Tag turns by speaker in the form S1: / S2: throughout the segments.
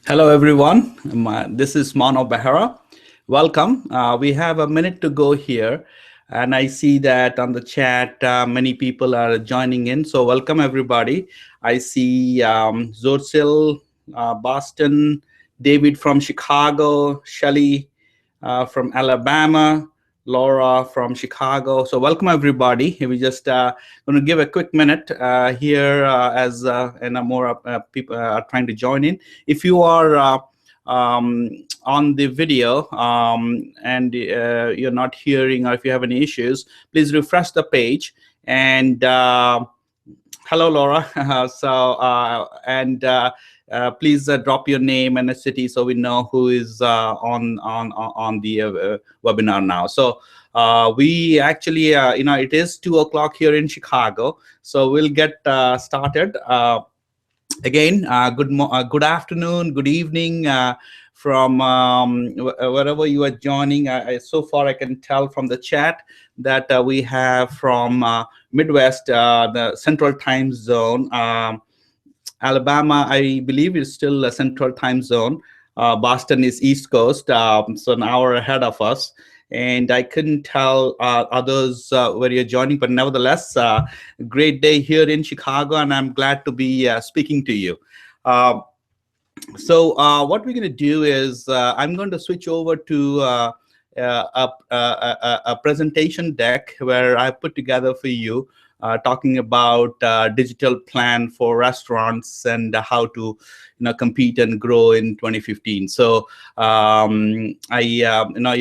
S1: Hello, everyone. This is Mano Behara. Welcome. We have a minute to go here, and I see that on the chat many people are joining in. So, welcome everybody. I see Zorsil, Boston, David from Chicago, Shelly from Alabama, Laura from Chicago. So welcome everybody. We just going to give a quick minute here as and more people are trying to join in. If you are on the video and you're not hearing, or if you have any issues, please refresh the page. And hello, Laura. Please drop your name and a city so we know who is on the webinar now. So we actually, it is 2 o'clock here in Chicago, so we'll get started. Again, good afternoon, good evening from wherever you are joining. So far, I can tell from the chat that we have from Midwest, the Central Time Zone. Alabama, I believe, is still a Central Time Zone. Boston is East Coast, so an hour ahead of us. And I couldn't tell others where you're joining, but nevertheless, great day here in Chicago, and I'm glad to be speaking to you. So what we're going to do is I'm going to switch over to a presentation deck where I put together for you talking about digital plan for restaurants and how to compete and grow in 2015. So your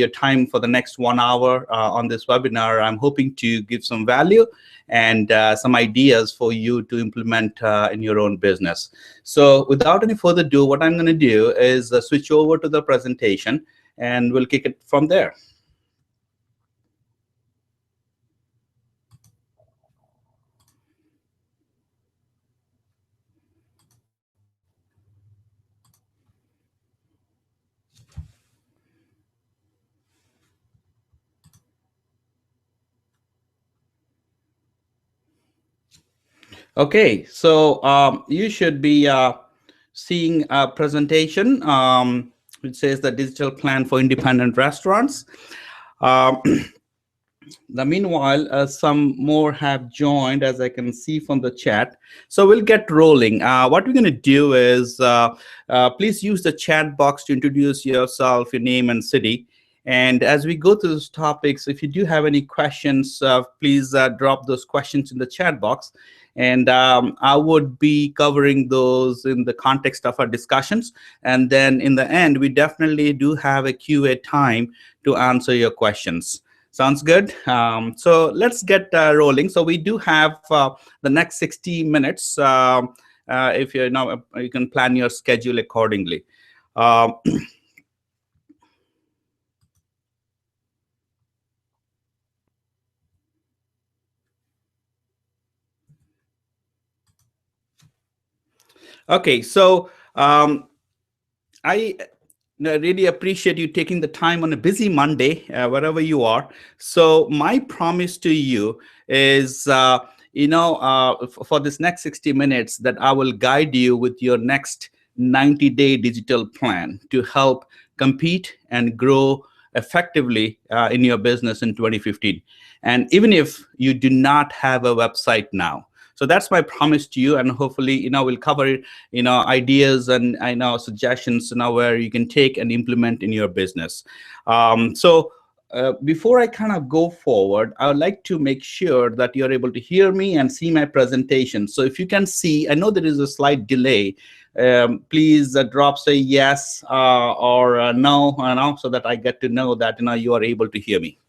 S1: time for the next 1 hour on this webinar, I'm hoping to give some value and some ideas for you to implement in your own business. So without any further ado, what I'm going to do is switch over to the presentation and we'll kick it from there. Okay, so you should be seeing a presentation which says the digital plan for independent restaurants. Meanwhile, some more have joined, as I can see from the chat. So we'll get rolling. What we're going to do is please use the chat box to introduce yourself, your name and city. And as we go through those topics, if you do have any questions, please drop those questions in the chat box. And I would be covering those in the context of our discussions. And then in the end, we definitely do have a Q&A time to answer your questions. Sounds good. So let's get rolling. So we do have the next 60 minutes. If you you can plan your schedule accordingly. Okay, so I really appreciate you taking the time on a busy Monday, wherever you are. So my promise to you is, for this next 60 minutes, that I will guide you with your next 90-day digital plan to help compete and grow effectively in your business in 2015. And even if you do not have a website now. So that's my promise to you, and hopefully, we'll cover, ideas and suggestions, where you can take and implement in your business. Before I kind of go forward, I would like to make sure that you're able to hear me and see my presentation. So if you can see, I know there is a slight delay. Please drop say yes or no, so that I get to know that you are able to hear me.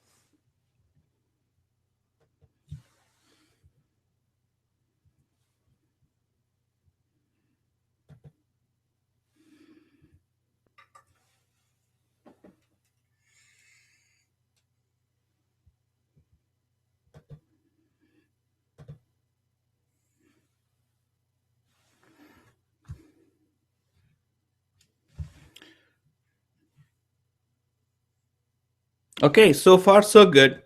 S1: Okay, so far so good.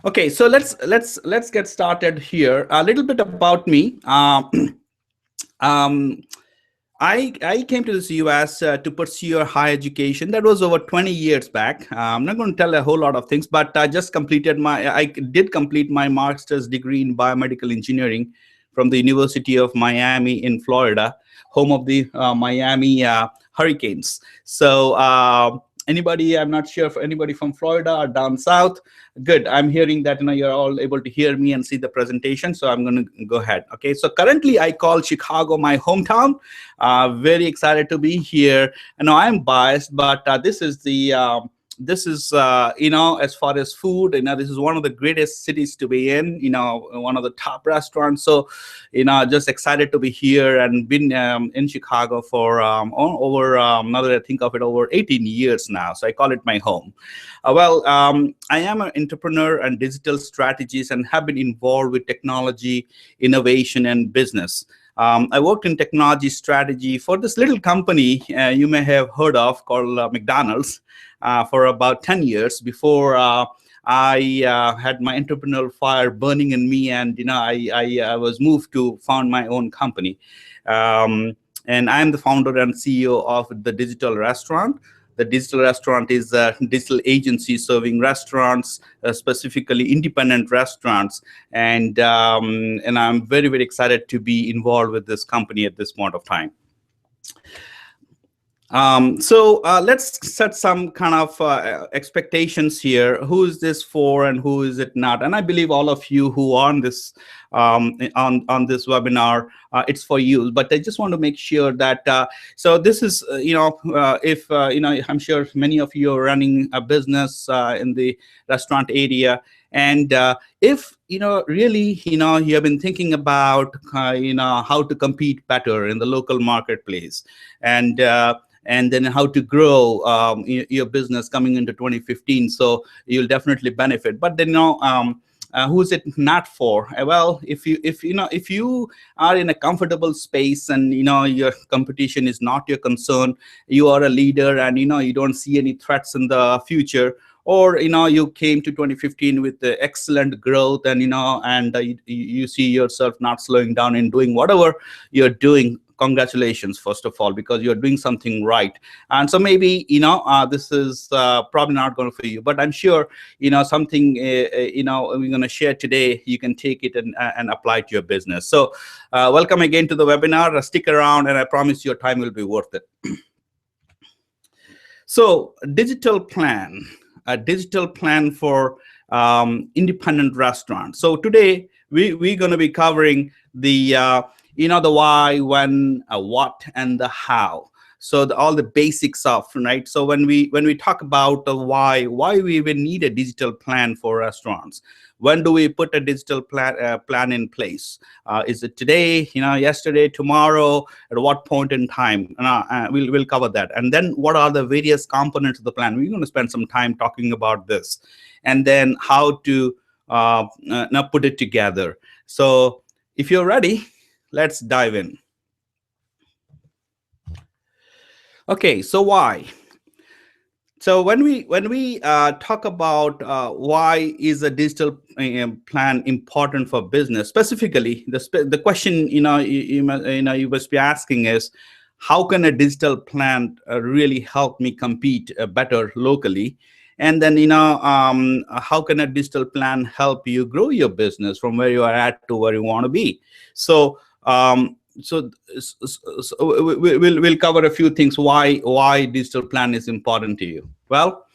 S1: Okay, so let's get started here. A little bit about me. I came to this US to pursue a higher education. That was over 20 years back. I'm not going to tell a whole lot of things, but I did complete my master's degree in biomedical engineering from the University of Miami in Florida, home of the Miami Hurricanes. So anybody, I'm not sure if anybody from Florida or down south. Good. I'm hearing that you're all able to hear me and see the presentation. So I'm going to go ahead. Okay. So currently I call Chicago my hometown. Very excited to be here. I know I'm biased, but this is as far as food, this is one of the greatest cities to be in, one of the top restaurants. So just excited to be here and been in Chicago for over now that I think of it, over 18 years now. So I call it my home. I am an entrepreneur and digital strategist and have been involved with technology, innovation, and business. I worked in technology strategy for this little company you may have heard of called McDonald's for about 10 years before I had my entrepreneurial fire burning in me, and I was moved to found my own company. And I am the founder and CEO of the Digital Restaurant. The Digital Restaurant is a digital agency serving restaurants, specifically independent restaurants. And I'm very, very excited to be involved with this company at this point of time. Let's set some kind of expectations here. Who is this for and who is it not? And I believe all of you who are on this this webinar, it's for you. But I just want to make sure that so this is if I'm sure many of you are running a business in the restaurant area, and if really you have been thinking about how to compete better in the local marketplace, and then how to grow your business coming into 2015. So you'll definitely benefit. But then who's it not for? Well, if you are in a comfortable space and your competition is not your concern, you are a leader and you don't see any threats in the future, or you came to 2015 with the excellent growth, and you see yourself not slowing down and doing whatever you're doing. Congratulations, first of all, because you're doing something right. And so maybe this is probably not going for you, but I'm sure something we're going to share today, you can take it and apply to your business. So welcome again to the webinar. Stick around, and I promise your time will be worth it. So digital plan, a digital plan for independent restaurants. So today we're going to be covering the the why, when, what, and the how. So all the basics of, right? So when we talk about the why we even need a digital plan for restaurants. When do we put a digital plan in place? Is it today, yesterday, tomorrow? At what point in time? We'll cover that. And then what are the various components of the plan? We're going to spend some time talking about this. And then how to now put it together. So if you're ready, let's dive in. Okay, so why? So when we talk about why is a digital plan important for business, specifically the question you must be asking is, how can a digital plan really help me compete better locally? And then how can a digital plan help you grow your business from where you are at to where you want to be? So we'll cover a few things why digital plan is important to you. Well,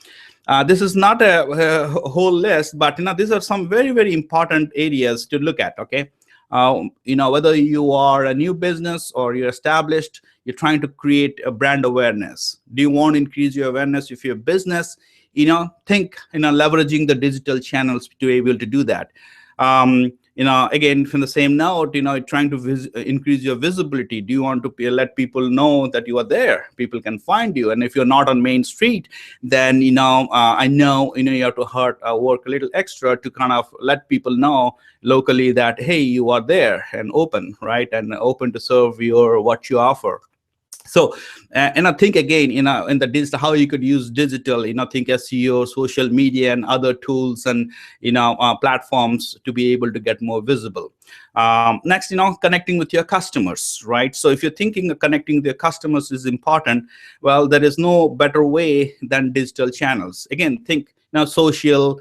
S1: this is not a whole list, but these are some very, very important areas to look at. Okay, whether you are a new business or you're established, you're trying to create a brand awareness. Do you want to increase your awareness of your business? Think leveraging the digital channels to be able to do that. Again, from the same note, trying to increase your visibility. Do you want to let people know that you are there? People can find you. And if you're not on Main Street, then, I know, you have to work a little extra to kind of let people know locally that, hey, you are there and open, right? And open to serve what you offer. So and I think again, in the digital, how you could use digital, think SEO, social media, and other tools and platforms to be able to get more visible. Next, connecting with your customers, right? So if you're thinking of connecting with your customers is important, well, there is no better way than digital channels. Again, think now social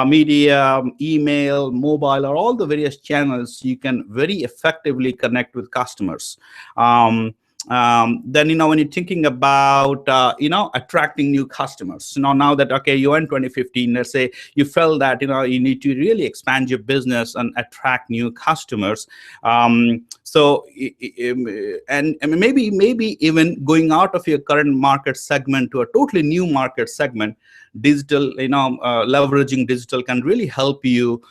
S1: media, email, mobile, or all the various channels you can very effectively connect with customers. Then when you're thinking about attracting new customers, now that okay, you're in 2015, let's say you felt that you need to really expand your business and attract new customers. So and I mean, maybe even going out of your current market segment to a totally new market segment, digital, leveraging digital can really help you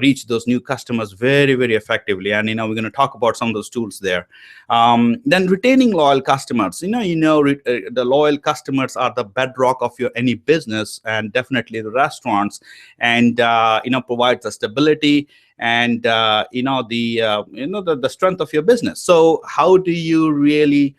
S1: reach those new customers very, very effectively. And we're going to talk about some of those tools there. Then retaining loyal customers. The loyal customers are the bedrock of your any business, and definitely the restaurants, and provides the stability and the strength of your business. So how do you really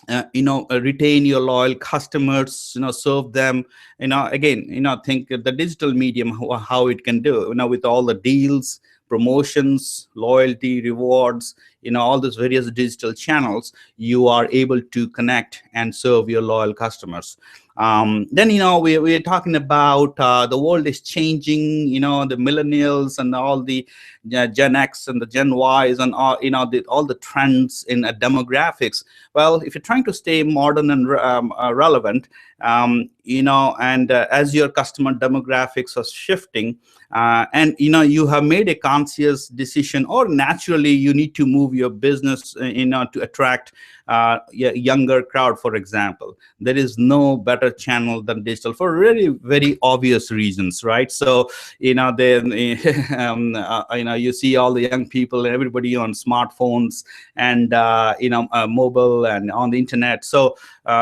S1: retain your loyal customers, serve them, again, think the digital medium, how it can do, with all the deals, promotions, loyalty, rewards, all those various digital channels, you are able to connect and serve your loyal customers. Then we're talking about the world is changing, the millennials and all the Gen X and the Gen Ys and all all the trends in demographics. Well, if you're trying to stay modern and relevant, and as your customer demographics are shifting, and you have made a conscious decision, or naturally you need to move your business to attract a younger crowd, for example, there is no better channel than digital for very, very obvious reasons, right? So then you see all the young people, everybody on smartphones and mobile and on the internet. So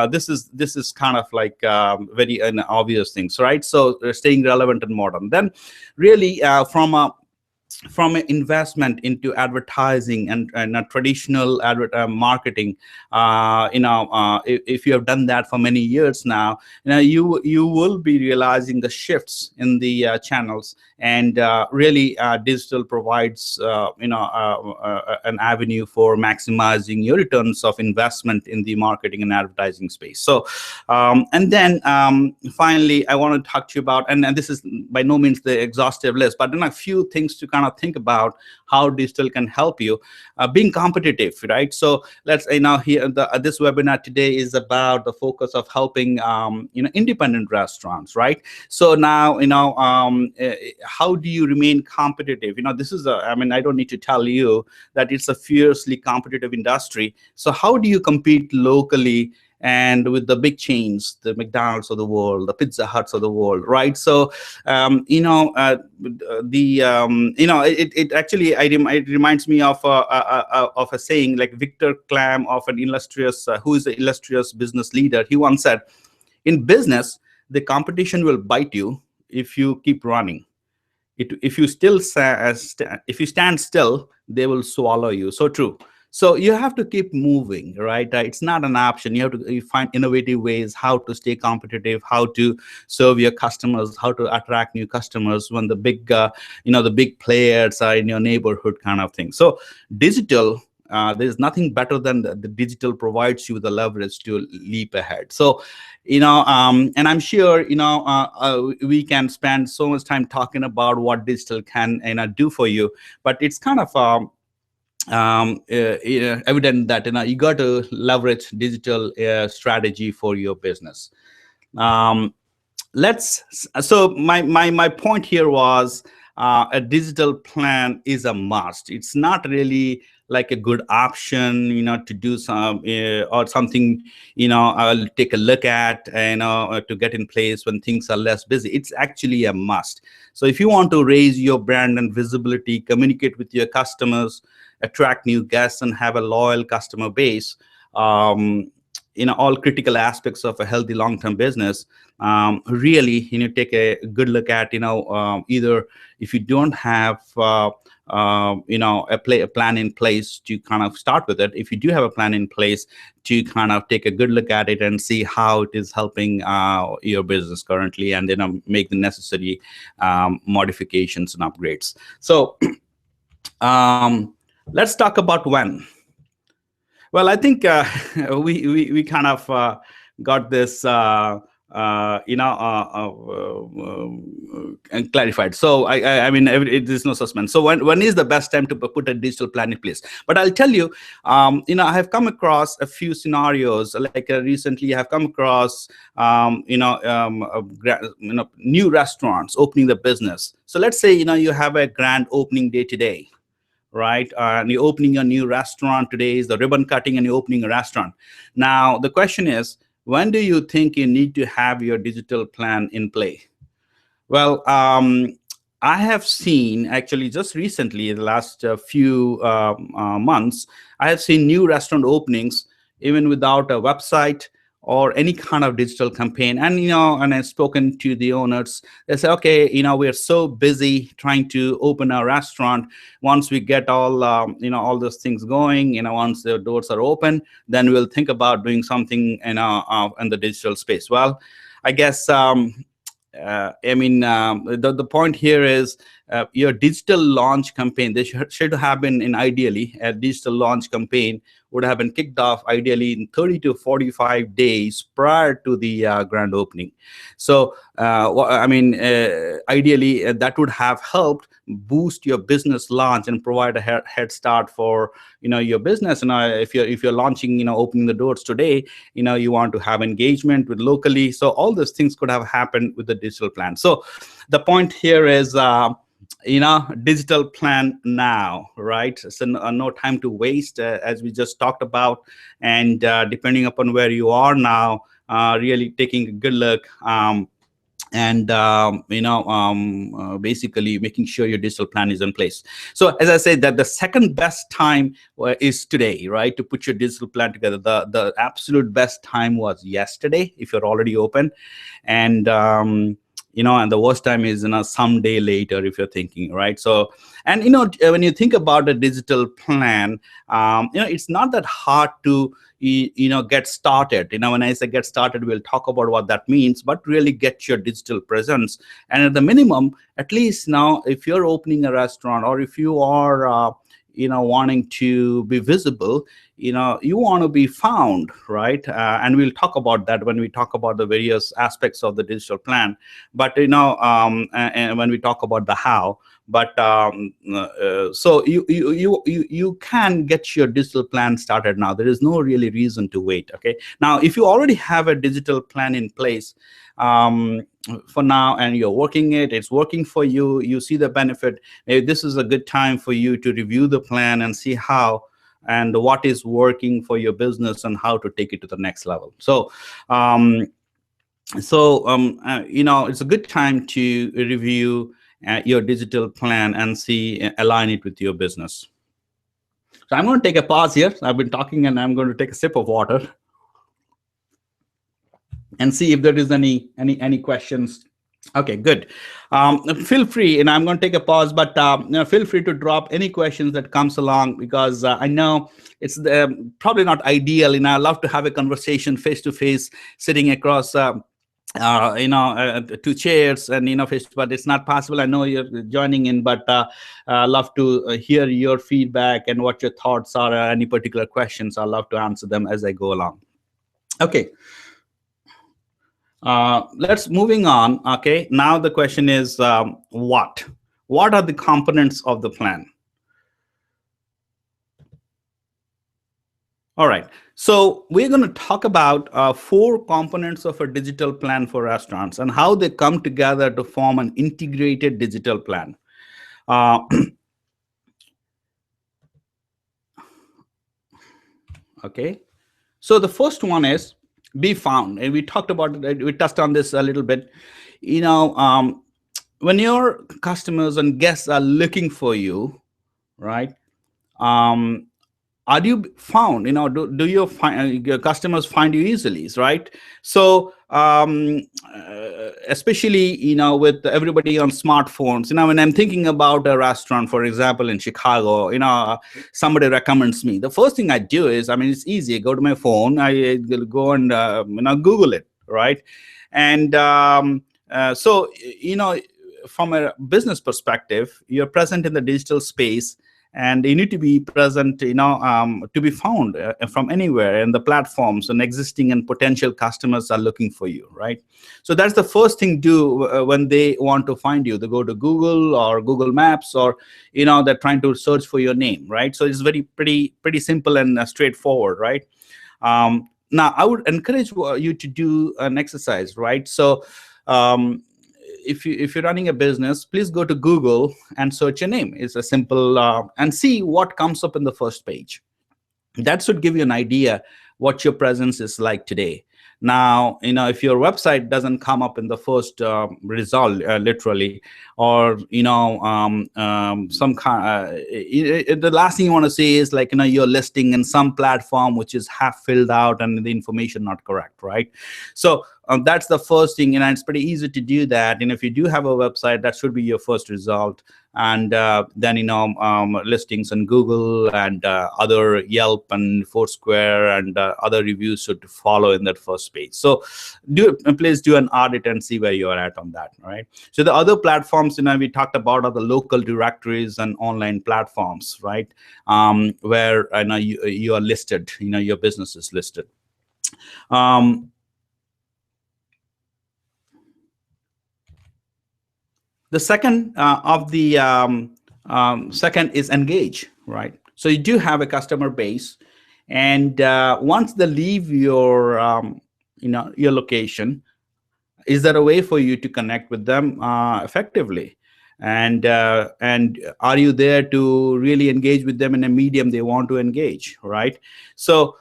S1: this is kind of like very obvious things, right? So staying relevant and modern. Then really from an investment into advertising and a traditional marketing, if you have done that for many years now, you will be realizing the shifts in the channels, and really digital provides an avenue for maximizing your returns of investment in the marketing and advertising space. So and then finally, I want to talk to you about, and this is by no means the exhaustive list, but then a few things to kind of think about how digital can help you being competitive, right? So let's here this webinar today is about the focus of helping independent restaurants, right? So now how do you remain competitive? This is I don't need to tell you that it's a fiercely competitive industry. So how do you compete locally and with the big chains, the McDonald's of the world, the Pizza Huts of the world, right? So it actually it reminds me of a saying, like Victor Klam, of an illustrious who is an illustrious business leader. He once said, in business, the competition will bite you if you keep running. If you stand still, they will swallow you. So true. So you have to keep moving, right? It's not an option. You have to find innovative ways how to stay competitive, how to serve your customers, how to attract new customers when the big, the big players are in your neighborhood, kind of thing. So digital, there's nothing better than the digital provides you the leverage to leap ahead. So, and I'm sure, we can spend so much time talking about what digital can do for you, but it's kind of evident that you got to leverage digital strategy for your business. So my point here was a digital plan is a must. It's not really like a good option, to do some or something, I'll take a look at, to get in place when things are less busy. It's actually a must. So if you want to raise your brand and visibility, communicate with your customers, attract new guests, and have a loyal customer base, all critical aspects of a healthy long-term business, really take a good look at either if you don't have a plan in place to kind of start with it. If you do have a plan in place, to kind of take a good look at it and see how it is helping your business currently, and then make the necessary modifications and upgrades. So let's talk about when. Well, I think we kind of got this and clarified. So I mean, there's no suspense. So when is the best time to put a digital plan in place? But I'll tell you, I have come across a few scenarios. Like recently, I have come across new restaurants opening the business. So let's say you have a grand opening day today, right? And you're opening a new restaurant. Today is the ribbon cutting, and you're opening a restaurant. Now the question is, when do you think you need to have your digital plan in play? Well, I have seen, actually just recently, in the last few months, I have seen new restaurant openings even without a website or any kind of digital campaign. And and I've spoken to the owners. They say, okay, we're so busy trying to open a restaurant. Once we get all all those things going, once the doors are open, then we'll think about doing something in the digital space. Well, I guess the point here is your digital launch campaign. They should have been ideally, a digital launch campaign would have been kicked off ideally in 30 to 45 days prior to the grand opening. So ideally that would have helped boost your business launch and provide a head start for your business. And if you're launching, opening the doors today, you want to have engagement with locally. So all those things could have happened with the digital plan. So the point here is digital plan now, right? So no time to waste, as we just talked about. And depending upon where you are now, really taking a good look, and basically making sure your digital plan is in place. So as I said, that the second best time is today, right, to put your digital plan together. The absolute best time was yesterday if you're already open, and and the worst time is some day later if you're thinking, right? So, and when you think about a digital plan, it's not that hard to get started. When I say get started, we'll talk about what that means, but really get your digital presence. And at the minimum, at least now, if you're opening a restaurant, or if you are wanting to be visible, you want to be found, right? And we'll talk about that when we talk about the various aspects of the digital plan. But and when we talk about the how. But so you can get your digital plan started now. There is no really reason to wait. Okay. Now, if you already have a digital plan in place for now, and you're working it's working for you, you see the benefit, maybe this is a good time for you to review the plan and see how and what is working for your business and how to take it to the next level. So it's a good time to review your digital plan and see, align it with your business. So I'm going to take a pause here. I've been talking, and I'm going to take a sip of water and see if there is any questions. Okay, good. Feel free, and I'm going to take a pause, but feel free to drop any questions that comes along, because I know it's probably not ideal. I love to have a conversation face to face, sitting across two chairs and face, but it's not possible. I know you're joining in, but love to hear your feedback and what your thoughts are. Any particular questions, I love to answer them as I go along. Okay. Let's moving on. Okay, now the question is what are the components of the plan? All right, so we're going to talk about 4 components of a digital plan for restaurants and how they come together to form an integrated digital plan. Okay, so the first one is be found, and we talked about it, we touched on this a little bit. When your customers and guests are looking for you, right, are you found? Do your customers find you easily, right? So especially with everybody on smartphones, when I'm thinking about a restaurant, for example, in Chicago, somebody recommends me, the first thing I do is, it's easy. I go to my phone, I go and Google it, right? And so from a business perspective, you're present in the digital space, and you need to be present, to be found from anywhere, and the platforms and existing and potential customers are looking for you, right? So that's the first thing do when they want to find you. They go to Google or Google Maps, or they're trying to search for your name, right? So it's pretty simple and straightforward, right? Now I would encourage you to do an exercise, right? So if you're running a business, please go to Google and search your name. It's a simple and see what comes up in the first page. That should give you an idea what your presence is like today. Now, if your website doesn't come up in the first result, literally, or some kind, the last thing you want to see is like you're listing in some platform which is half filled out and the information not correct, right? So that's the first thing, and it's pretty easy to do that. And if you do have a website, that should be your first result. And then listings on Google and other Yelp and Foursquare and other reviews should follow in that first page. So please do an audit and see where you are at on that, right? So the other platforms we talked about are the local directories and online platforms, right? Where you are listed, your business is listed. The second of the second is engage, right? So you do have a customer base, and once they leave your your location, is there a way for you to connect with them effectively? And are you there to really engage with them in a medium they want to engage, right? So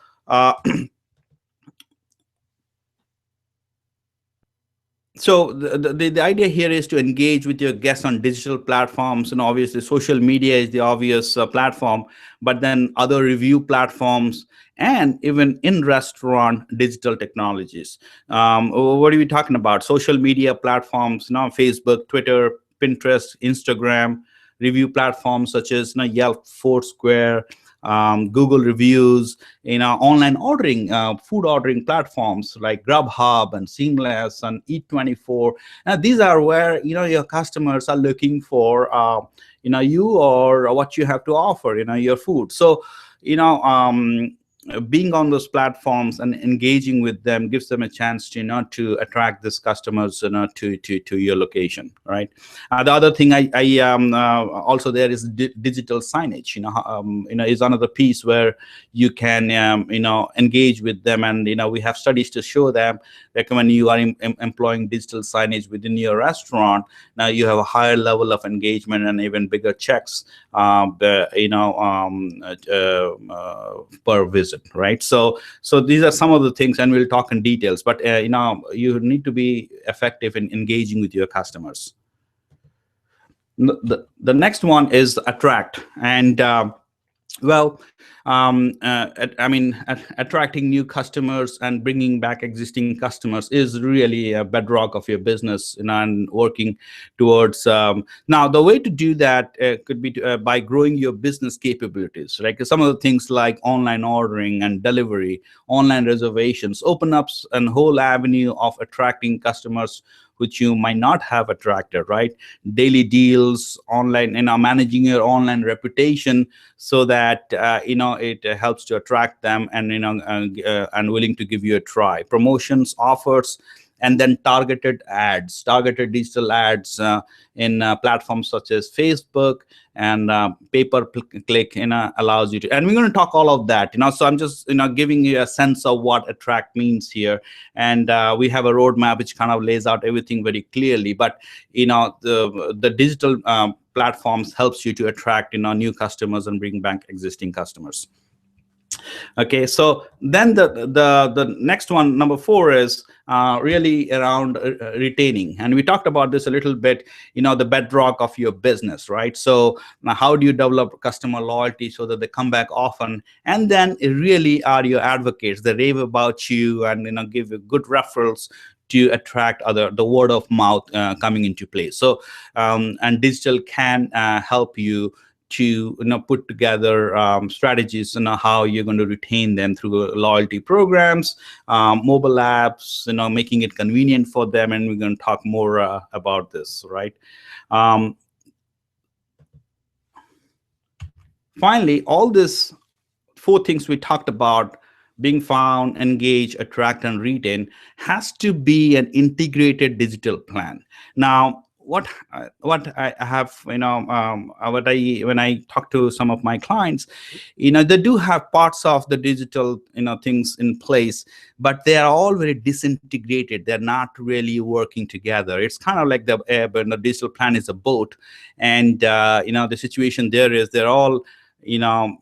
S1: so the idea here is to engage with your guests on digital platforms, and obviously social media is the obvious platform, but then other review platforms and even in restaurant digital technologies. What are we talking about? Social media platforms, Facebook, Twitter, Pinterest, Instagram, review platforms such as Yelp, Foursquare, Google reviews, online ordering, food ordering platforms like Grubhub and Seamless and Eat24. Now, these are where your customers are looking for you or what you have to offer, your food. So being on those platforms and engaging with them gives them a chance to to attract these customers to your location, right? The other thing I also there is digital signage, is another piece where you can engage with them. And we have studies to show them that when you are employing digital signage within your restaurant, now you have a higher level of engagement and even bigger checks per visit, right? So these are some of the things, and we'll talk in details, but you need to be effective in engaging with your customers. The next one is attract. And attracting new customers and bringing back existing customers is really a bedrock of your business, and working towards. Now, the way to do that could be by growing your business capabilities, right? Because some of the things like online ordering and delivery, online reservations, open up a whole avenue of attracting customers which you might not have attracted, right? Daily deals, online, managing your online reputation so that it helps to attract them and and willing to give you a try. Promotions, offers, and then targeted digital ads in platforms such as Facebook and pay-per-click, allows you to. And we're going to talk all of that, so I'm just giving you a sense of what attract means here. And we have a roadmap which kind of lays out everything very clearly. But the digital platforms helps you to attract new customers and bring back existing customers. Okay, so then the next one, number four, is really around retaining, and we talked about this a little bit. The bedrock of your business, right? So now, how do you develop customer loyalty so that they come back often, and then it really are your advocates. They rave about you and give you good referrals to attract other the word of mouth coming into play. So and digital can help you to put together strategies how you're going to retain them through loyalty programs, mobile apps, making it convenient for them, and we're going to talk more about this, right? um, Finally, all this four things we talked about, being found, engage, attract, and retain, has to be an integrated digital plan. Now, what I have, what I when I talk to some of my clients, they do have parts of the digital, things in place, but they are all very disintegrated. They're not really working together. It's kind of like the digital plan is a boat, and the situation there is they're all, you know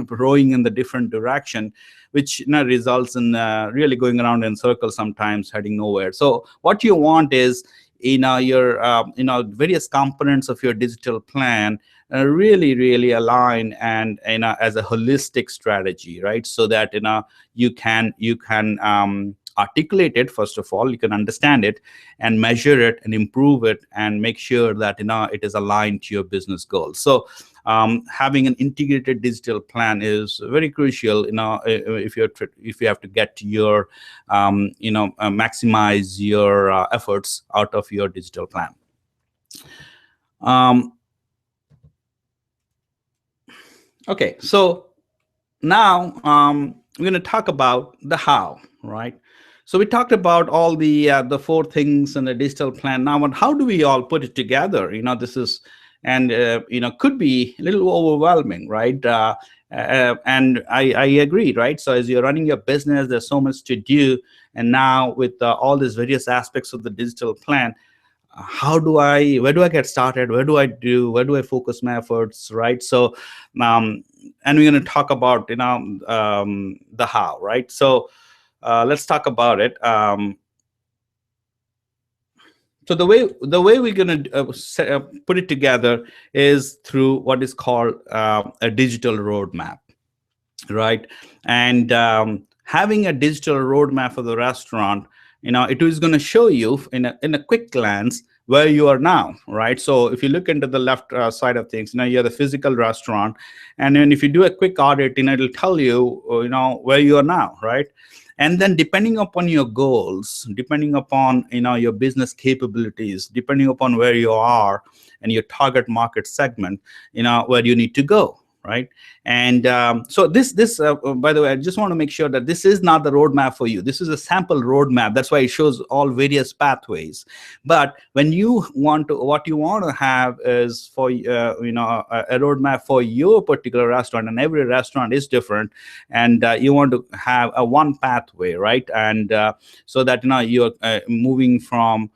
S1: rowing in the different direction, which results in really going around in circles, sometimes heading nowhere. So what you want is your various components of your digital plan really align, and as a holistic strategy, right? So that you can articulate it. First of all, you can understand it and measure it and improve it and make sure that it is aligned to your business goals. So having an integrated digital plan is very crucial. If you have to get your maximize your efforts out of your digital plan. um, okay, so now we're going to talk about the how, right? So we talked about all the four things in the digital plan. Now, how do we all put it together? This is, and could be a little overwhelming, right? And I agree, right? So as you're running your business, there's so much to do, and now with all these various aspects of the digital plan, where do I get started? Where do I focus my efforts, right? So and we're going to talk about the how, right? So let's talk about it. So the way we're going to put it together is through what is called a digital roadmap, right? And having a digital roadmap for the restaurant, it is going to show you in a quick glance where you are now, right? So if you look into the left side of things, you're the physical restaurant, and then if you do a quick audit, it'll tell you, where you are now, right? And then depending upon your goals, depending upon your business capabilities, depending upon where you are and your target market segment, where you need to go, right? And so this by the way, I just want to make sure that this is not the roadmap for you. This is a sample roadmap. That's why it shows all various pathways. But when you want to, what you want to have is for a roadmap for your particular restaurant, and every restaurant is different, and you want to have a one pathway, right? And so that you're moving from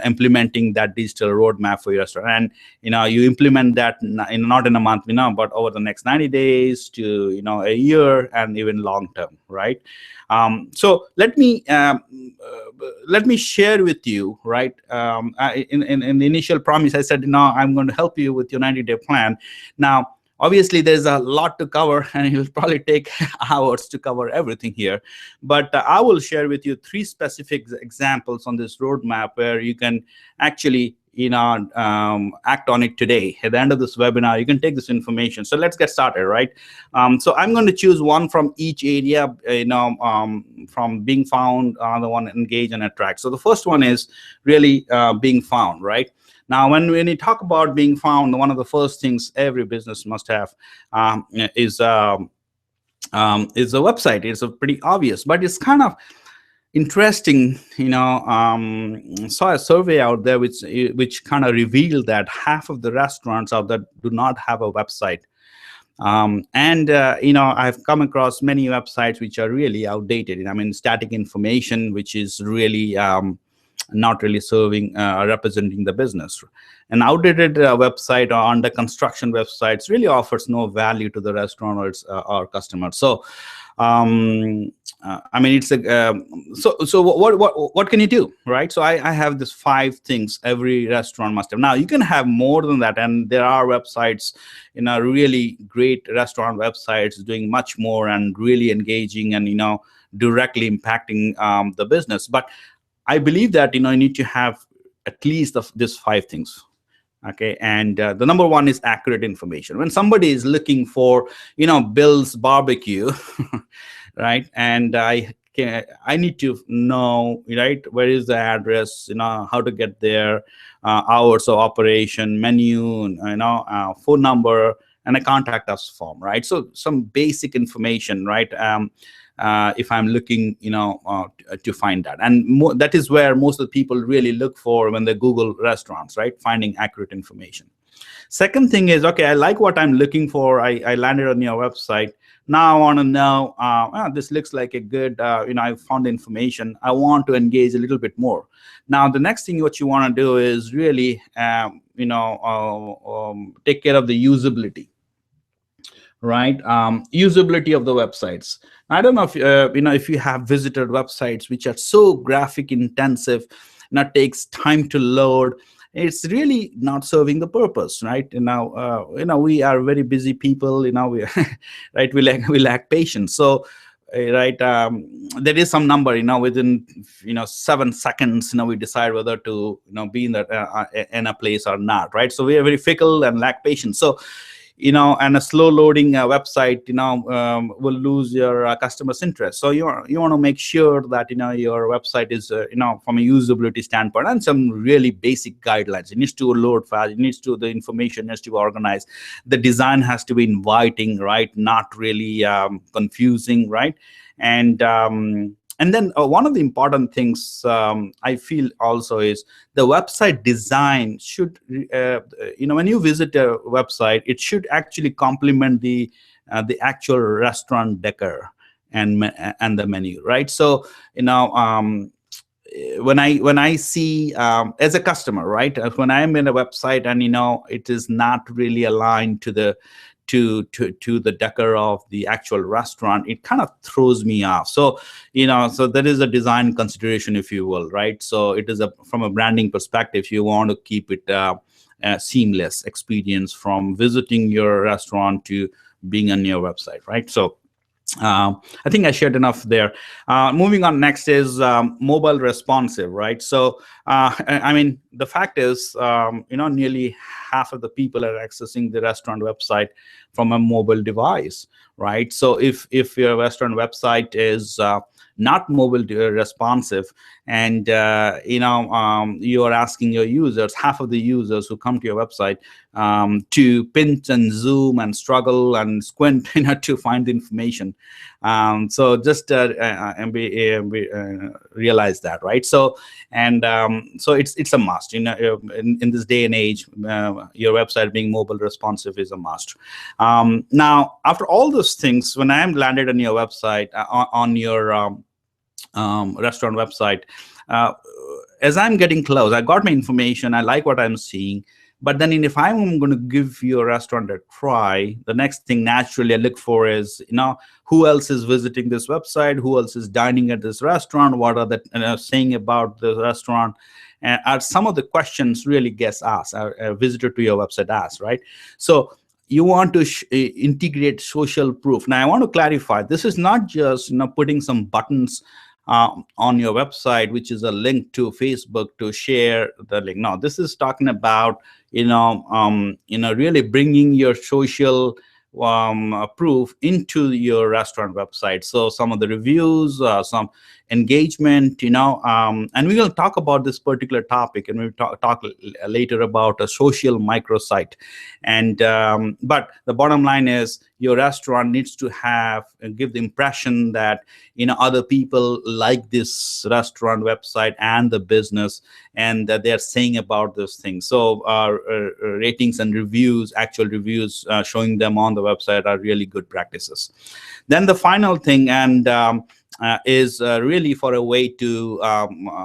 S1: implementing that digital roadmap for your restaurant, and you implement that not in a month, but over the next 90 days to a year, and even long term, right? So let me share with you, right? In the initial promise, I said, I'm going to help you with your 90-day plan. Now, obviously, there's a lot to cover, and it will probably take hours to cover everything here. But I will share with you three specific examples on this roadmap where you can actually act on it today. At the end of this webinar, you can take this information. So let's get started, right? So I'm going to choose one from each area, from being found, the one engage and attract. So the first one is really being found, right? Now, when you talk about being found, one of the first things every business must have is a website. It's pretty obvious, but it's kind of interesting. Saw a survey out there which kind of revealed that half of the restaurants out there do not have a website. And I've come across many websites which are really outdated. I mean, static information, which is really not really serving, representing the business. An outdated website or under construction websites really offers no value to the restaurant or its or customers. So I mean, it's a so what can you do, right? So I have this 5 things every restaurant must have. Now you can have more than that, and there are websites, really great restaurant websites doing much more and really engaging and directly impacting the business. But I believe that you need to have at least these 5 things. Okay, and the number one is accurate information. When somebody is looking for Bill's barbecue, right, and I need to know, right, where is the address, how to get there, hours of operation, menu, phone number, and a contact us form, right? So some basic information, right? If I'm looking, to find that, and that is where most of the people really look for when they Google restaurants, right? Finding accurate information. Second thing is, okay, I like what I'm looking for. I landed on your website. Now I want to know, this looks like a good, I found information. I want to engage a little bit more. Now, the next thing what you want to do is really, take care of the usability, right? Usability of the websites. I don't know if if you have visited websites which are so graphic intensive, takes time to load. It's really not serving the purpose, right? We are very busy people. We right, we lack patience. So right, there is some number, within 7 seconds, we decide whether to be in a place or not, right? So we are very fickle and lack patience. So and a slow loading website, will lose your customer's interest. So you want to make sure that your website is from a usability standpoint, and some really basic guidelines. It needs to load fast. It needs to, the information needs to be organized. The design has to be inviting, right? Not really confusing, right? And then one of the important things I feel also is the website design should, when you visit a website, it should actually complement the actual restaurant decor and the menu, right? So when I see as a customer, right, when I'm in a website and it is not really aligned to the the decor of the actual restaurant, it kind of throws me off. So so there is a design consideration, if you will, right? So it is from a branding perspective, you want to keep it a seamless experience from visiting your restaurant to being on your website, right? So I think I shared enough there. Moving on, next is mobile responsive, right? So I mean, the fact is, nearly half of the people are accessing the restaurant website from a mobile device, right? So if your restaurant website is not mobile responsive, and you are asking your users, half of the users who come to your website, to pinch and zoom and struggle and squint to find the information. So just realize that, right? So so it's a must. In this day and age, your website being mobile responsive is a must. Now, after all those things, when I am landed on your website, on your restaurant website, as I'm getting close, I got my information, I like what I'm seeing. But then if I'm going to give your restaurant a try, the next thing naturally I look for is, who else is visiting this website? Who else is dining at this restaurant? What are they saying about the restaurant? And are some of the questions really guests ask, a visitor to your website asks, right? So you want to integrate social proof. Now, I want to clarify, this is not just putting some buttons on your website, which is a link to Facebook to share the link. No, this is talking about really bringing your social proof into your restaurant website. So some of the reviews, some engagement, and we will talk about this particular topic, and we'll talk later about a social microsite. And but the bottom line is, your restaurant needs to give the impression that other people like this restaurant website and the business, and that they're saying about those things. So ratings and reviews, actual reviews, showing them on the website are really good practices. Then the final thing, and is really for a way to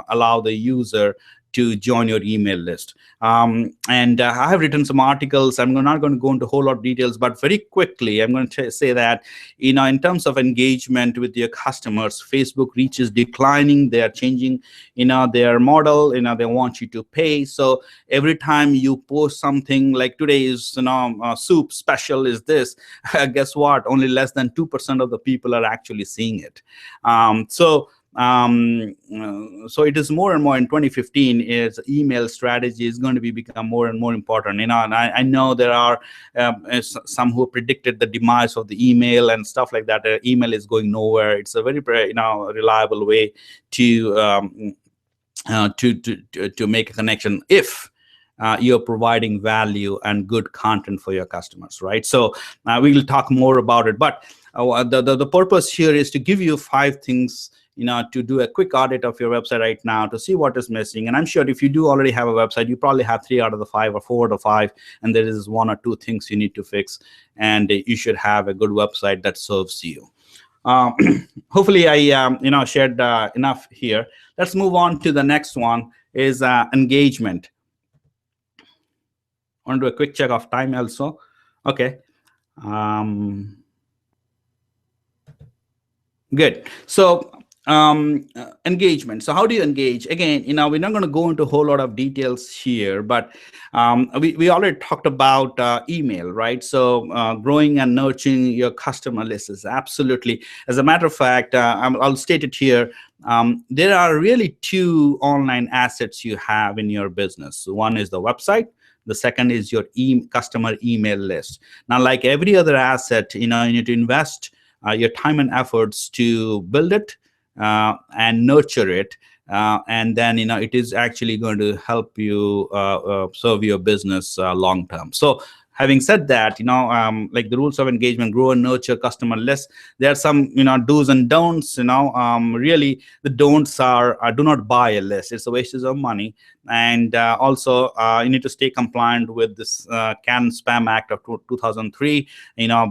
S1: allow the user to join your email list. And I have written some articles. I'm not going to go into a whole lot of details, but very quickly, I'm going to say that, in terms of engagement with your customers, Facebook reach is declining. They are changing, their model. They want you to pay. So every time you post something like today is, soup special is this, guess what? Only less than 2% of the people are actually seeing it. So it is more and more in 2015 is email strategy is going to become more and more important. And I know there are some who predicted the demise of the email and stuff like that. Email is going nowhere. It's a very reliable way to to make a connection if you're providing value and good content for your customers, right? So we will talk more about it, but the purpose here is to give you 5 things, to do a quick audit of your website right now to see what is missing. And I'm sure if you do already have a website, you probably have 3 out of the 5 or 4 out of 5, and there is 1 or 2 things you need to fix, and you should have a good website that serves you. Hopefully I shared enough here. Let's move on to the next one, is engagement. I want to do a quick check of time also. Okay. Good. So engagement. So how do you engage? Again, we're not going to go into a whole lot of details here, but we already talked about email, right? So growing and nurturing your customer list is absolutely. As a matter of fact, I'll state it here. There are really 2 online assets you have in your business. One is the website. The second is your customer email list. Now, like every other asset, you need to invest your time and efforts to build it and nurture it. And then, it is actually going to help you serve your business long term. So having said that, like the rules of engagement, grow and nurture customer list. There are some, do's and don'ts. Really, the don'ts are do not buy a list. It's a waste of money. And also, you need to stay compliant with this CAN-SPAM Act of 2003.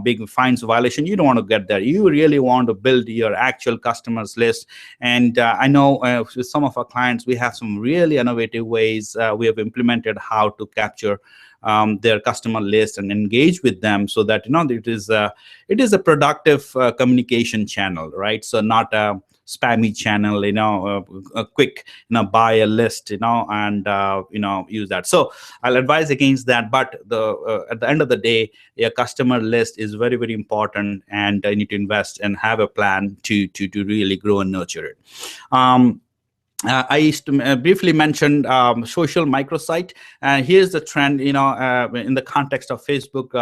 S1: Big fines violation. You don't want to get there. You really want to build your actual customers list. And I know with some of our clients, we have some really innovative ways we have implemented how to capture their customer list and engage with them, so that it is a productive communication channel, right? So not a spammy channel, a quick buy a list, and use that. So I'll advise against that. But at the end of the day, your customer list is very, very important, and you need to invest and have a plan to really grow and nurture it. I used to briefly mention social microsite. Here's the trend, in the context of Facebook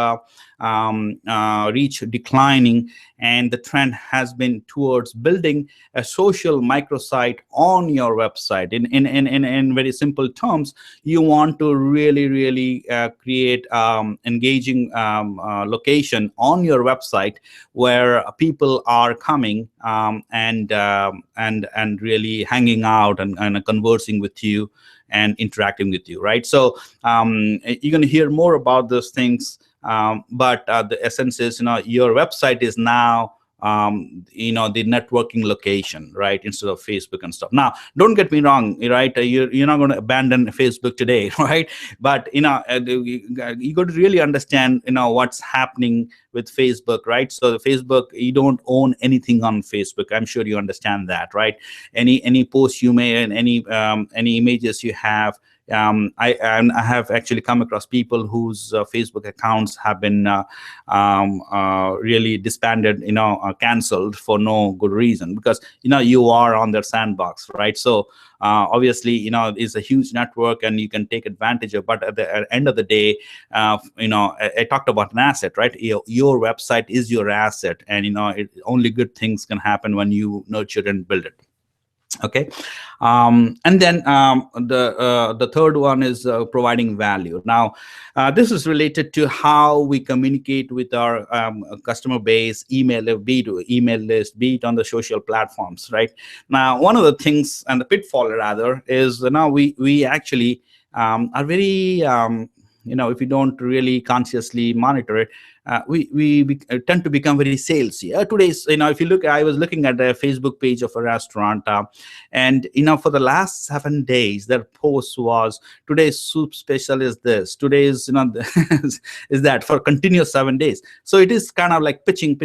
S1: reach declining, and the trend has been towards building a social microsite on your website. In very simple terms, you want to really create engaging location on your website where people are coming and really hanging out and conversing with you and interacting with you, right? So you're going to hear more about those things, but the essence is, your website is now the networking location, right, instead of Facebook and stuff. Now, don't get me wrong, right? You're not going to abandon Facebook today, right? But you got to really understand what's happening with Facebook, right? So the Facebook, you don't own anything on Facebook. I'm sure you understand that, right? Any posts you made and any images you have. I have actually come across people whose Facebook accounts have been really disbanded, canceled for no good reason, because you are on their sandbox, right? So obviously, it's a huge network and you can take advantage of. But at the end of the day, I talked about an asset, right? Your website is your asset, and only good things can happen when you nurture and build it. Okay, and then the third one is providing value. Now, this is related to how we communicate with our customer base, be it email list, be it on the social platforms, right? Now, one of the things, and the pitfall rather, is now we actually are very if you don't really consciously monitor it, we tend to become very salesy. Today's, if you look, I was looking at the Facebook page of a restaurant, and for the last 7 days, their post was, today's soup special is this, today's is that, for continuous 7 days. So it is kind of like pitching.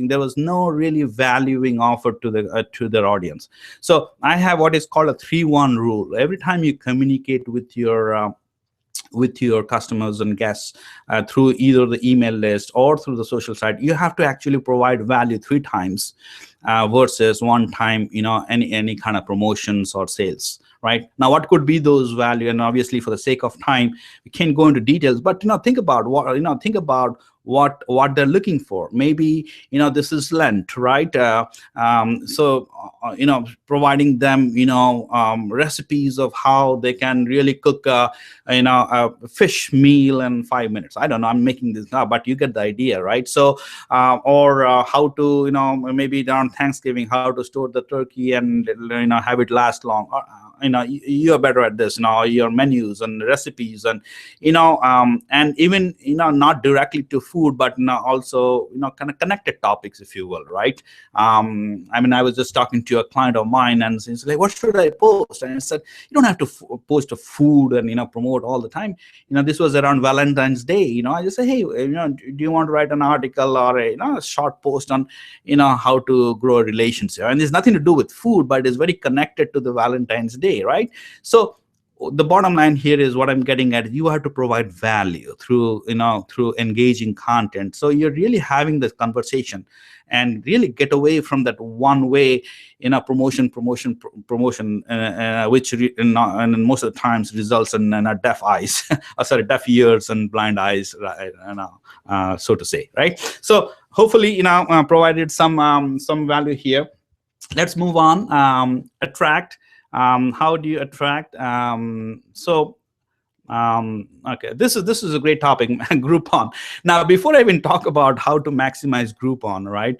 S1: There was no really valuing offered to their audience. So I have what is called a 3-1 rule. Every time you communicate with your customers and guests through either the email list or through the social site, you have to actually provide value 3 times versus 1 time, any kind of promotions or sales. Right now, what could be those value? And obviously, for the sake of time, we can't go into details. But think about what they're looking for. Maybe this is Lent, right? Providing them recipes of how they can really cook a fish meal in 5 minutes. I don't know, I'm making this up, but you get the idea, right? So or how to maybe on Thanksgiving, how to store the turkey and have it last long. You are better at this now, your menus and recipes, and and even not directly to food, but also kind of connected topics, if you will, right? I was just talking to a client of mine, and he's like, what should I post? And I said, you don't have to post a food and promote all the time. This was around Valentine's Day. I just say, hey, do you want to write an article or a short post on how to grow a relationship? And there's nothing to do with food, but it's very connected to the Valentine's Day, right? So the bottom line here is what I'm getting at. You have to provide value through engaging content. So you're really having this conversation and really get away from that one way promotion, which and most of the times results in deaf eyes, deaf ears and blind eyes, so to say, right? So hopefully provided some value here. Let's move on. Attract. How do you attract? Okay, this is a great topic, Groupon. Now, before I even talk about how to maximize Groupon, right?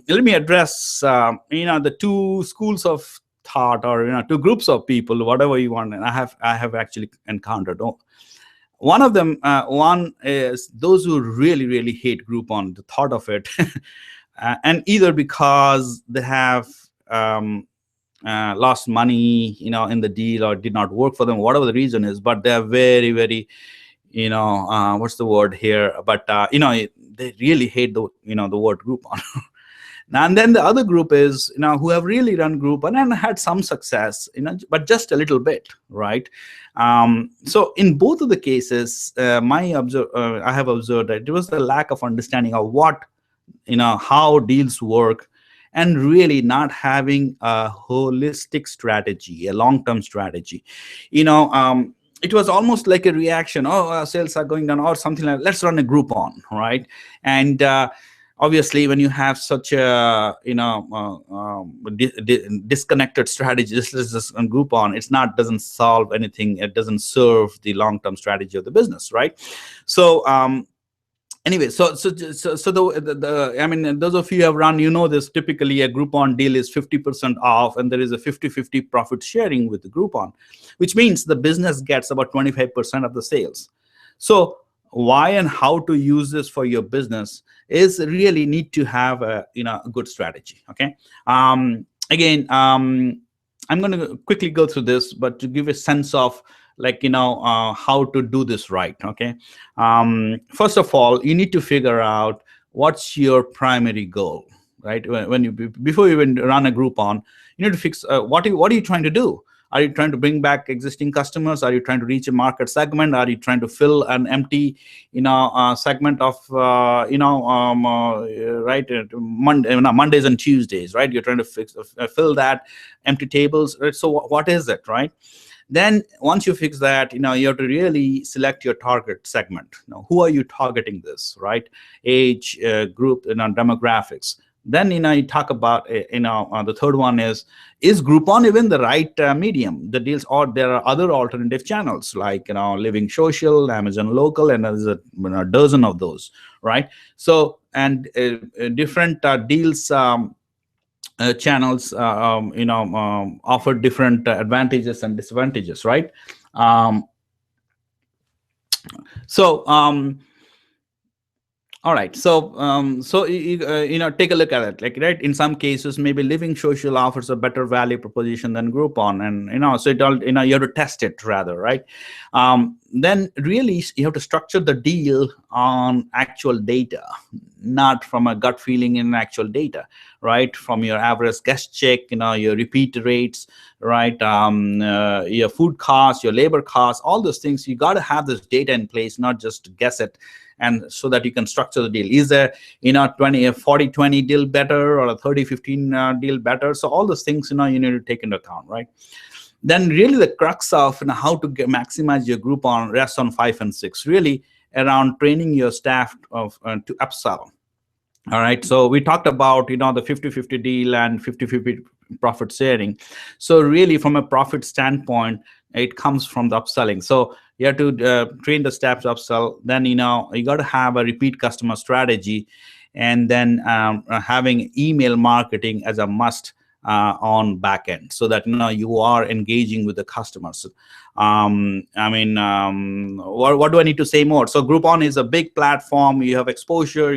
S1: Let me address the 2 schools of thought, or 2 groups of people, whatever you want. And I have actually encountered. One of them, one is those who really hate Groupon, the thought of it, and either because they have lost money, in the deal, or did not work for them, whatever the reason is, but they're very, what's the word here? But they really hate the word Groupon. And then the other group is who have really run Groupon and had some success, but just a little bit, right? So in both of the cases, I have observed that it was the lack of understanding of what how deals work, and really not having a holistic strategy, a long-term strategy. It was almost like a reaction. Sales are going down, or something like, let's run a Groupon, right? And obviously, when you have such a disconnected strategy, this is just a Groupon. Doesn't solve anything. It doesn't serve the long-term strategy of the business, right? So anyway, those of you who have run, this typically a Groupon deal is 50% off, and there is a 50-50 profit sharing with the Groupon, which means the business gets about 25% of the sales. So why and how to use this for your business is really need to have a good strategy. Okay. Again, I'm going to quickly go through this, but to give a sense of how to do this right. Okay. First of all, you need to figure out what's your primary goal, right? Before you even run a Groupon, you need to fix what are you trying to do? Are you trying to bring back existing customers? Are you trying to reach a market segment? Are you trying to fill an empty, segment of, right, Mondays and Tuesdays, right? You're trying to fill that empty tables. Right? So what is it, right? Then once you fix that, you have to really select your target segment. Who are you targeting this, right? Age, group, demographics. Then you talk about the third one is Groupon even the right medium? The deals, or there are other alternative channels like Living Social, Amazon Local, and there's a dozen of those, right? So and different deals channels offer different advantages and disadvantages, right? So all right. So, take a look at it. Like, right, in some cases, maybe Living Social offers a better value proposition than Groupon, and so it all, you have to test it rather, right? Then really, you have to structure the deal on actual data, not from a gut feeling in actual data, right? From your average guest check, your repeat rates, right? Your food costs, your labor costs, all those things. You got to have this data in place, not just guess it, and so that you can structure the deal. Is there 20 a 40-20 deal better, or a 30-15 deal better? So all those things you need to take into account, right? Then really the crux of how to maximize your Groupon rests on 5 and 6, really around training your staff to upsell. All right, so we talked about the 50-50 deal and 50-50 profit sharing. So really, from a profit standpoint, it comes from the upselling. So you have to train the staff to upsell. Then you got to have a repeat customer strategy, and then having email marketing as a must on back end, so that you are engaging with the customers. What do I need to say more? So Groupon is a big platform. You have exposure,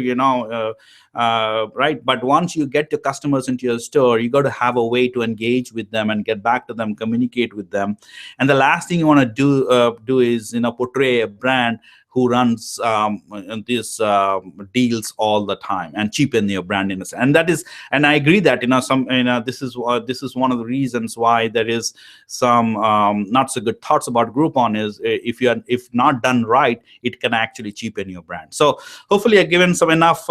S1: right? But once you get your customers into your store, you got to have a way to engage with them and get back to them, communicate with them. And the last thing you want to do is portray a brand who runs these deals all the time and cheapen your brand in a sense. And I agree that this is one of the reasons why there is some not so good thoughts about Groupon. Is if not done right, it can actually cheapen your brand. So hopefully I've given some enough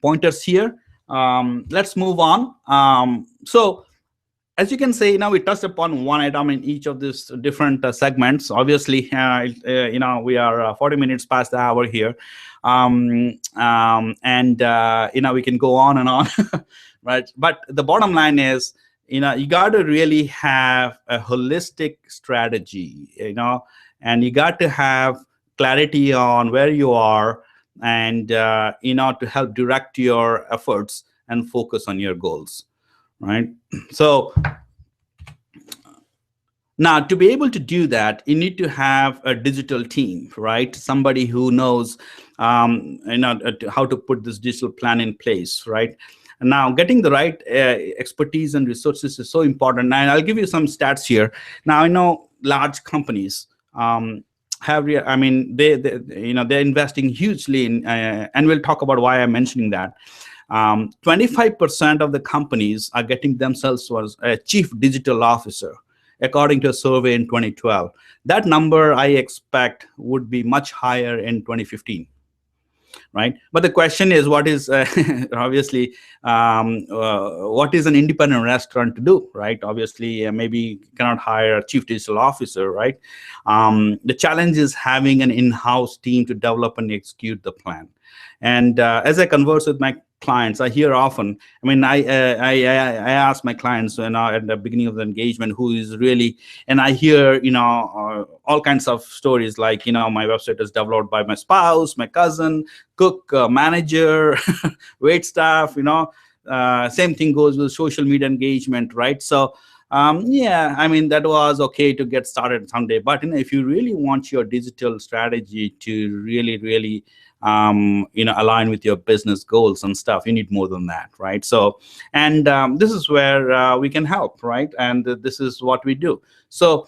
S1: pointers here. Let's move on. So as you can say, now we touched upon one item in each of these different segments. Obviously, we are 40 minutes past the hour here, and we can go on and on, right? But the bottom line is, you got to really have a holistic strategy, and you got to have clarity on where you are, and to help direct your efforts and focus on your goals, right? So now, to be able to do that, you need to have a digital team, right? Somebody who knows how to put this digital plan in place, right? And now, getting the right expertise and resources is so important. And I'll give you some stats here. Now, I know large companies they're investing hugely in, and we'll talk about why I'm mentioning that. 25% of the companies are getting themselves as a chief digital officer, according to a survey in 2012. That number I expect would be much higher in 2015. Right, but the question is, what is obviously what is an independent restaurant to do, right? Obviously, maybe you cannot hire a chief digital officer, right? The challenge is having an in-house team to develop and execute the plan. And as I converse with my clients, I hear often. I ask my clients at the beginning of the engagement who is really, and I hear all kinds of stories like my website is developed by my spouse, my cousin, cook, manager, wait staff. Same thing goes with social media engagement, right? So that was okay to get started someday, but if you really want your digital strategy to really align with your business goals and stuff, you need more than that, right? So, and this is where we can help, right? And this is what we do. So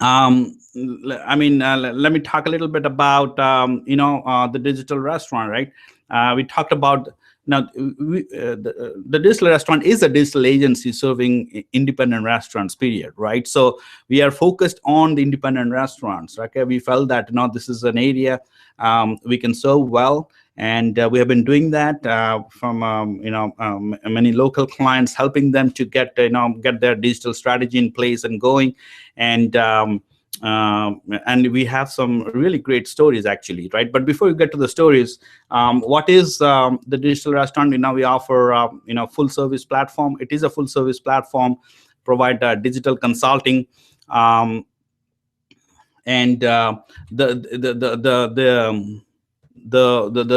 S1: let me talk a little bit about the digital restaurant, right? We talked about. Now, the digital restaurant is a digital agency serving independent restaurants, period, right? So we are focused on the independent restaurants. Okay, we felt that this is an area we can serve well, and we have been doing that from many local clients, helping them to get their digital strategy in place and going, and we have some really great stories, actually, right? But before we get to the stories, what is the digital restaurant? We offer full service platform. It is a full service platform, provide digital consulting, and the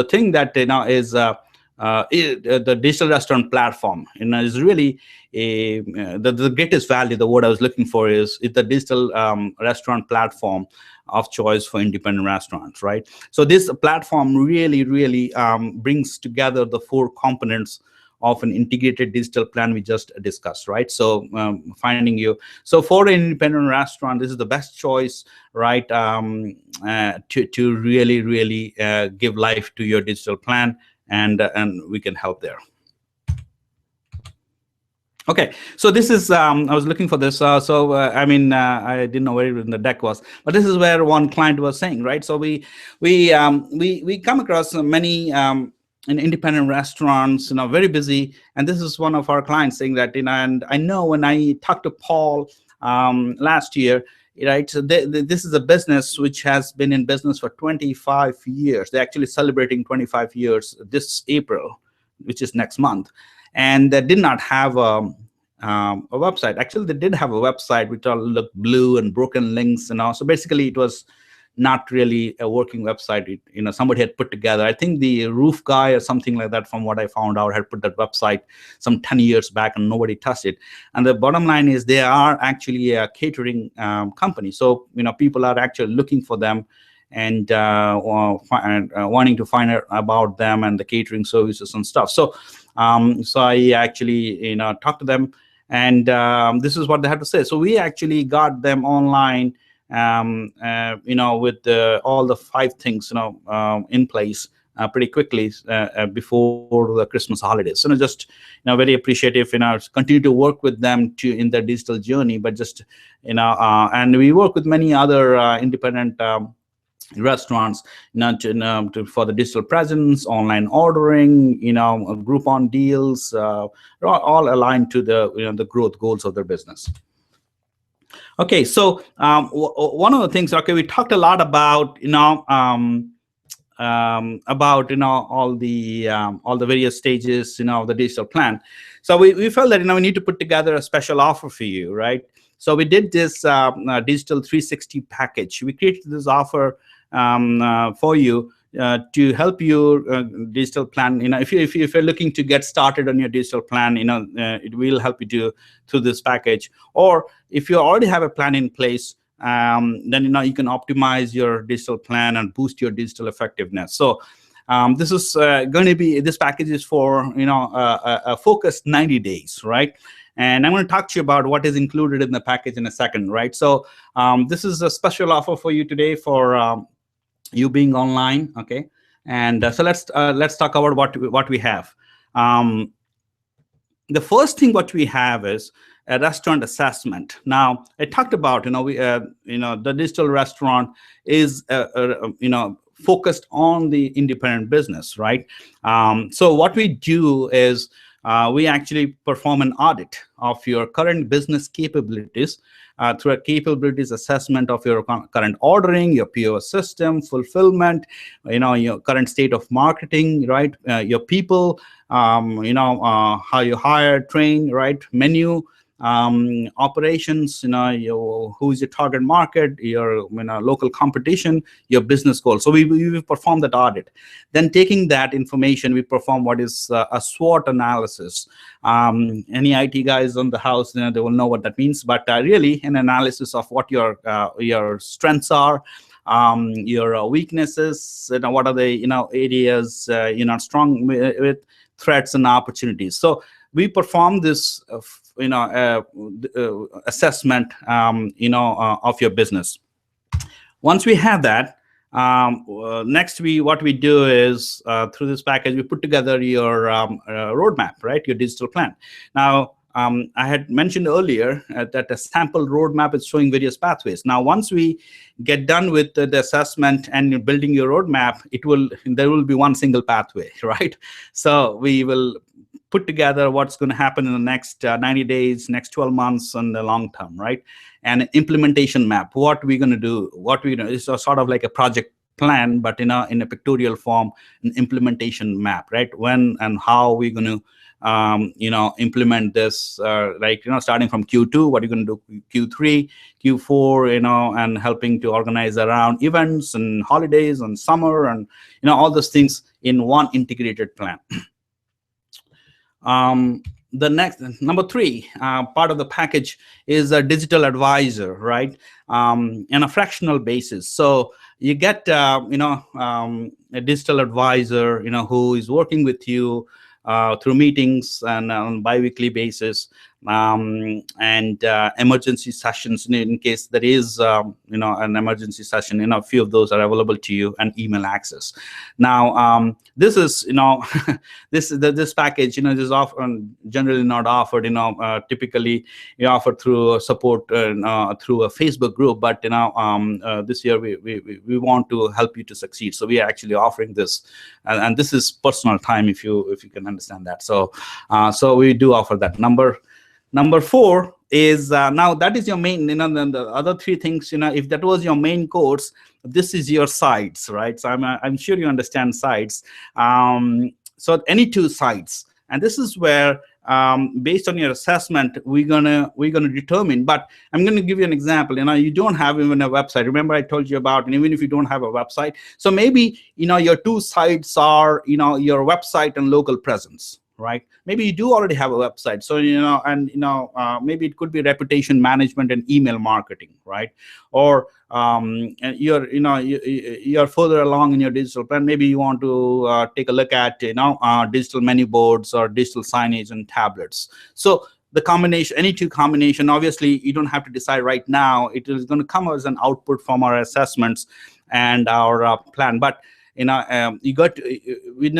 S1: thing that is the digital restaurant platform, is really the greatest value. The word I was looking for is the digital restaurant platform of choice for independent restaurants, right? So this platform really brings together the four components of an integrated digital plan we just discussed, right? So finding you. So for an independent restaurant, this is the best choice, right? To really give life to your digital plan, and we can help there. Okay, so this is, I was looking for this. I mean, I didn't know where the deck was, but this is where one client was saying, right? So we come across many independent restaurants, very busy, and this is one of our clients saying that, and I know when I talked to Paul last year, right? So this is a business which has been in business for 25 years. They're actually celebrating 25 years this April, which is next month. And they did not have a website. Actually, they did have a website which all looked blue and broken links, So basically, it was not really a working website. Somebody had put together. I think the roof guy or something like that, from what I found out, had put that website some 10 years back, and nobody touched it. And the bottom line is they are actually a catering company. So people are actually looking for them and wanting to find out about them and the catering services and stuff. So I actually talked to them, and this is what they had to say. So we actually got them online, with all the 5 things in place pretty quickly before the Christmas holidays. So just very appreciative. Continue to work with them in their digital journey, but just and we work with many other independent restaurants, for the digital presence, online ordering, Groupon deals, all aligned to the growth goals of their business. Okay, so one of the things, we talked a lot about all the various stages of the digital plan. So we felt that we need to put together a special offer for you, right? So we did this digital 360 package. We created this offer for you to help your digital plan. If you're looking to get started on your digital plan, it will help you through this package. Or if you already have a plan in place, then you can optimize your digital plan and boost your digital effectiveness. So this is going to be, this package is for a focused 90 days, right? And I'm going to talk to you about what is included in the package in a second, right? So this is a special offer for you today for you being online, okay? And so let's talk about what we have. The first thing what we have is a restaurant assessment. Now, I talked about the digital restaurant is focused on the independent business, right? So what we do is we actually perform an audit of your current business capabilities through a capabilities assessment of your current ordering, your POS system, fulfillment, your current state of marketing, right? Your people, how you hire, train, right? Menu, operations, who's your target market, your local competition, your business goals. So we perform that audit. Then taking that information, we perform what is a SWOT analysis. Any IT guys on the house, they will know what that means. But really, an analysis of what your strengths are, your weaknesses, what are the areas strong with, threats and opportunities. So we perform this assessment of your business. Once we have that, next what we do is through this package we put together your roadmap, right? Your digital plan. Now I had mentioned earlier that a sample roadmap is showing various pathways. Now once we get done with the assessment and building your roadmap, there will be one single pathway, right? So we will put together what's going to happen in the next 90 days, next 12 months, and the long term, right? And an implementation map, what we're going to do, it's sort of like a project plan, but in a pictorial form, an implementation map, right? When and how we're going to implement this, starting from Q2, what are you going to do Q3, Q4, and helping to organize around events and holidays and summer and all those things in one integrated plan. The next, number three, part of the package is a digital advisor, right? On a fractional basis. So you get, a digital advisor, who is working with you through meetings and on bi-weekly basis, and emergency sessions in case there is, an emergency session. A few of those are available to you, and email access. Now, this is, this package, is often generally not offered. Typically we offer through support through a Facebook group, but this year we want to help you to succeed, so we are actually offering this, and this is personal time, if you can understand that. So we do offer that. Number four is, now that is your main, then the other three things, if that was your main course, this is your sites, right? So I'm sure you understand sites. So any two sites, and this is where, based on your assessment, we're gonna determine. But I'm gonna give you an example. You don't have even a website. Remember I told you about, and even if you don't have a website, so maybe your two sites are your website and local presence, right? Maybe you do already have a website, so maybe it could be reputation management and email marketing, right? Or you're further along in your digital plan. Maybe you want to take a look at digital menu boards or digital signage and tablets. So the combination, any two combination, obviously you don't have to decide right now. It is going to come as an output from our assessments and our plan. But you got to, we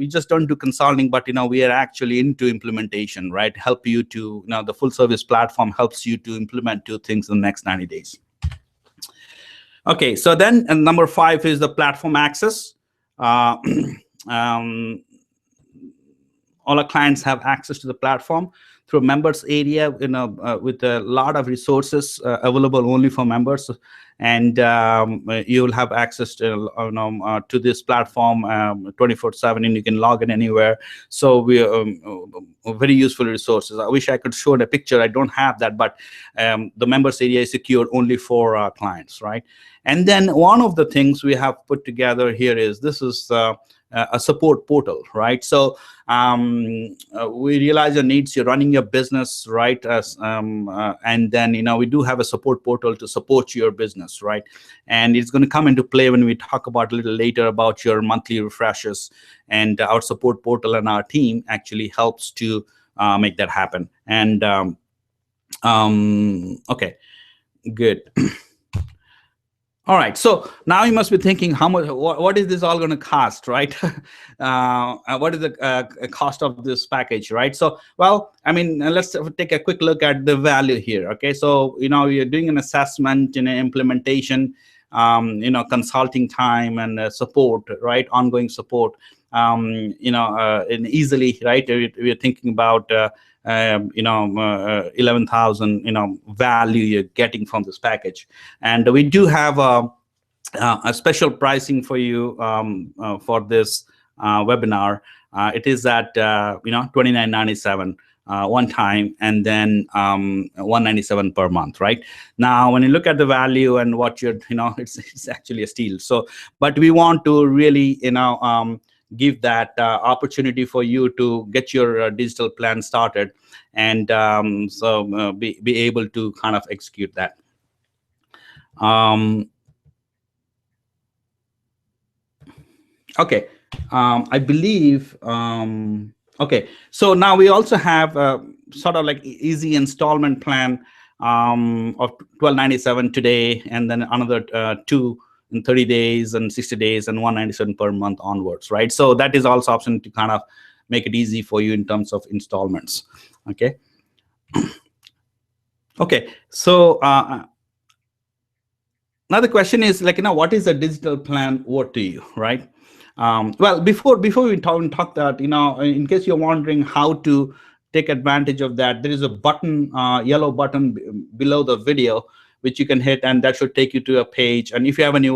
S1: just don't do consulting, but we are actually into implementation, right? Help you to, the full service platform helps you to implement two things in the next 90 days. Okay, so then number five is the platform access. All our clients have access to the platform through members area, with a lot of resources available only for members, and you will have access to this platform 24/7, and you can log in anywhere. So we very useful resources. I wish I could show a picture. I don't have that, but the members area is secured only for our clients, right? And then one of the things we have put together here is this is a support portal, right? So we realize your needs. You're running your business, right? And then we do have a support portal to support your business, right? And it's going to come into play when we talk about a little later about your monthly refreshes. And our support portal and our team actually helps to make that happen. And okay, good. All right, so now you must be thinking, how much? What is this all going to cost, right? What is the cost of this package, right? So, well, I mean, let's take a quick look at the value here. Okay, so you're doing an assessment, implementation, consulting time and support, right? Ongoing support, and easily, right? We're thinking about 11,000 value you're getting from this package. And we do have a special pricing for you for this webinar. It is at $29.97 one time, and then $197 per month, right? Now when you look at the value and what you're it's actually a steal. So but we want to really give that opportunity for you to get your digital plan started, and be able to kind of execute that. Okay, I believe. Okay, so now we also have sort of like easy installment plan of $12.97 today, and then another 2 in 30 days and 60 days and $197 per month onwards, right? So that is also option to kind of make it easy for you in terms of installments. Okay. Okay, so another question is like, what is a digital plan worth to you, right? Well, before we talk that, in case you're wondering how to take advantage of that, there is a button, yellow button below the video, which you can hit, and that should take you to a page. And if you have any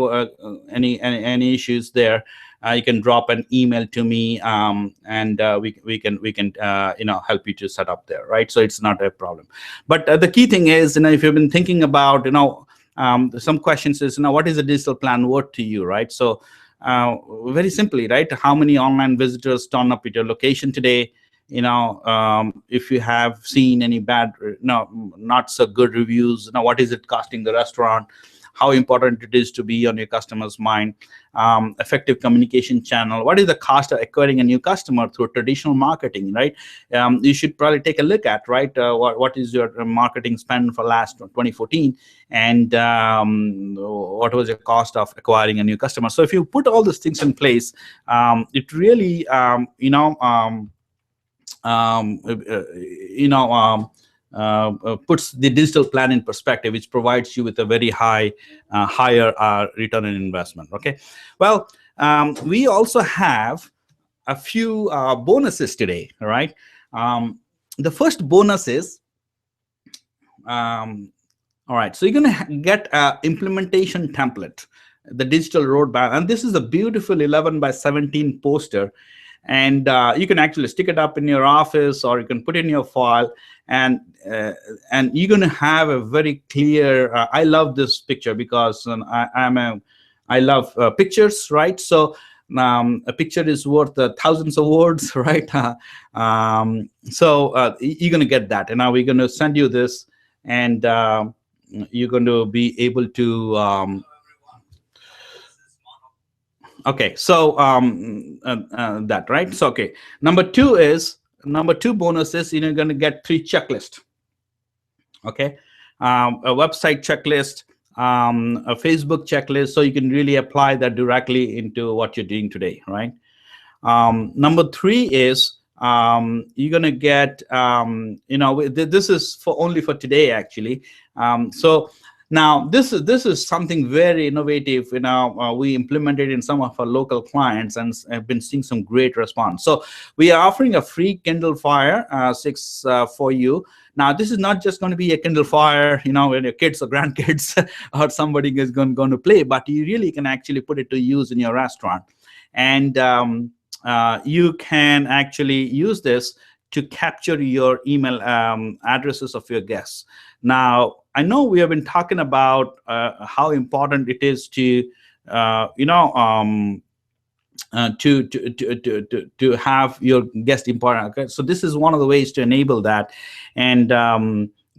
S1: issues there, you can drop an email to me, and we can help you to set up there, right? So it's not a problem. But the key thing is, if you've been thinking about, some questions is, what is a digital plan worth to you, right? So very simply, right? How many online visitors turn up at your location today? if you have seen any bad, not so good reviews, what is it costing the restaurant, how important it is to be on your customer's mind, effective communication channel, what is the cost of acquiring a new customer through traditional marketing, right? You should probably take a look at, right, what is your marketing spend for last 2014, and what was your cost of acquiring a new customer. So if you put all these things in place, it really puts the digital plan in perspective, which provides you with a very higher return on investment. Okay, well, we also have a few bonuses today. All right, the first bonus is, all right, so you're going to get an implementation template, the digital roadmap, and this is a beautiful 11 by 17 poster. And you can actually stick it up in your office, or you can put it in your file, and you're going to have a very clear. I love this picture because I love pictures, right? So a picture is worth thousands of words, right? So you're going to get that, and now we're going to send you this, and you're going to be able to. Okay, so that, right? So okay, number two bonus is you're going to get 3 checklists. Okay, a website checklist, a Facebook checklist, so you can really apply that directly into what you're doing today, right? Number 3 is you're going to get this is only for today, actually. So now this is something very innovative. We implemented in some of our local clients and have been seeing some great response. So we are offering a free Kindle Fire 6 for you. Now, this is not just going to be a Kindle Fire, when your kids or grandkids or somebody is going to play, but you really can actually put it to use in your restaurant. And you can actually use this to capture your email addresses of your guests. Now, I know we have been talking about how important it is to to have your guest important. Okay? So this is one of the ways to enable that, and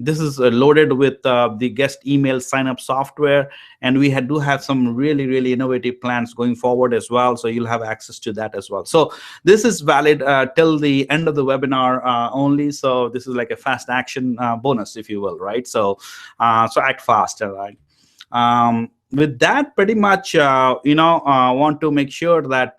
S1: this is loaded with the guest email sign-up software, and we do have some really innovative plans going forward as well. So you'll have access to that as well. So this is valid till the end of the webinar only. So this is like a fast action bonus, if you will, right? So so act fast, all right? With that, pretty much, want to make sure that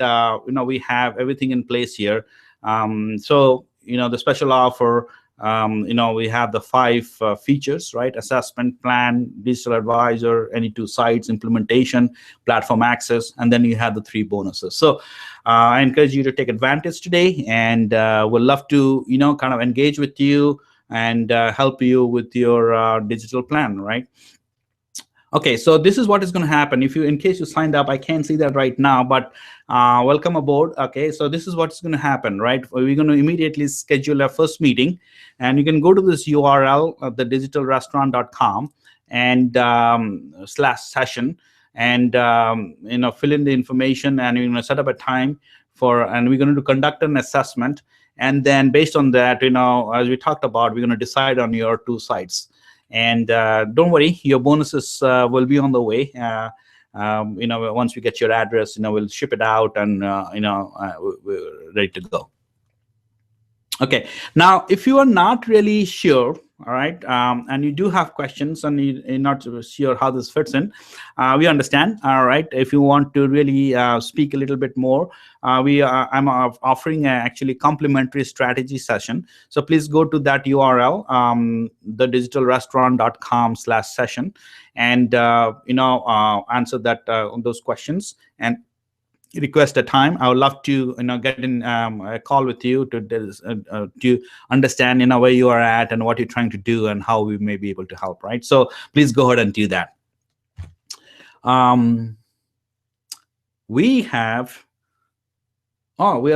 S1: we have everything in place here. So the special offer. We have the 5 features, right? Assessment plan, digital advisor, any 2 sites, implementation, platform access, and then you have the 3 bonuses. So I encourage you to take advantage today, and we'll love to, kind of engage with you and help you with your digital plan, right? Okay, so this is what is going to happen. In case you signed up, I can't see that right now, but welcome aboard. Okay, so this is what's going to happen, right? We're going to immediately schedule our first meeting, and you can go to this URL, thedigitalrestaurant.com, and /session, and fill in the information, and you're going to set up a time and we're going to conduct an assessment, and then based on that, as we talked about, we're going to decide on your 2 sites. And don't worry, your bonuses will be on the way. Once we get your address, we'll ship it out, and we're ready to go. Okay. Now, if you are not really sure, all right, and you do have questions and you're not sure how this fits in, we understand. All right. If you want to really speak a little bit more, I'm offering actually complimentary strategy session. So please go to that URL, thedigitalrestaurant.com/session, and answer those questions and request a time. I would love to get in a call with you to understand where you are at and what you're trying to do and how we may be able to help, right? So please go ahead and do that. We are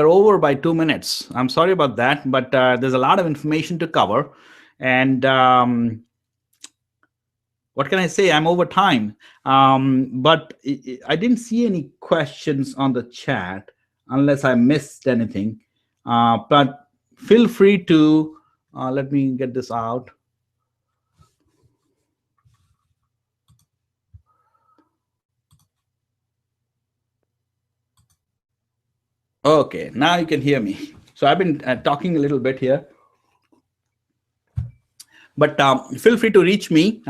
S1: over by 2 minutes. I'm sorry about that, but there's a lot of information to cover, and what can I say? I'm over time, but I didn't see any questions on the chat unless I missed anything. But feel free to let me get this out. Okay, now you can hear me. So I've been talking a little bit here, but feel free to reach me.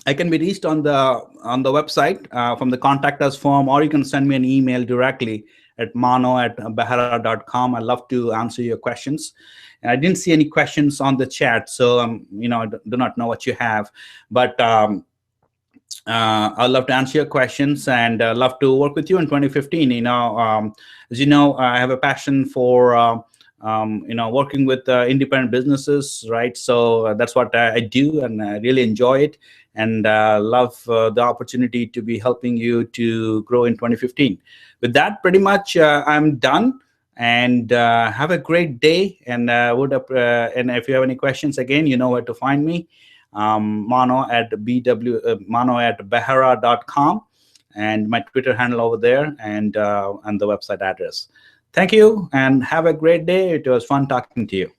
S1: I can be reached on the website from the contact us form, or you can send me an email directly at mano@behara.com. I love to answer your questions. And I didn't see any questions on the chat, so I do not know what you have, but I'd love to answer your questions and love to work with you in 2015. As you know, I have a passion for working with independent businesses, right? So that's what I do, and I really enjoy it, and love the opportunity to be helping you to grow in 2015. With that, pretty much I'm done. And have a great day. And and if you have any questions, again, you know where to find me. Mano@behara.com, and my Twitter handle over there, and the website address. Thank you, and have a great day. It was fun talking to you.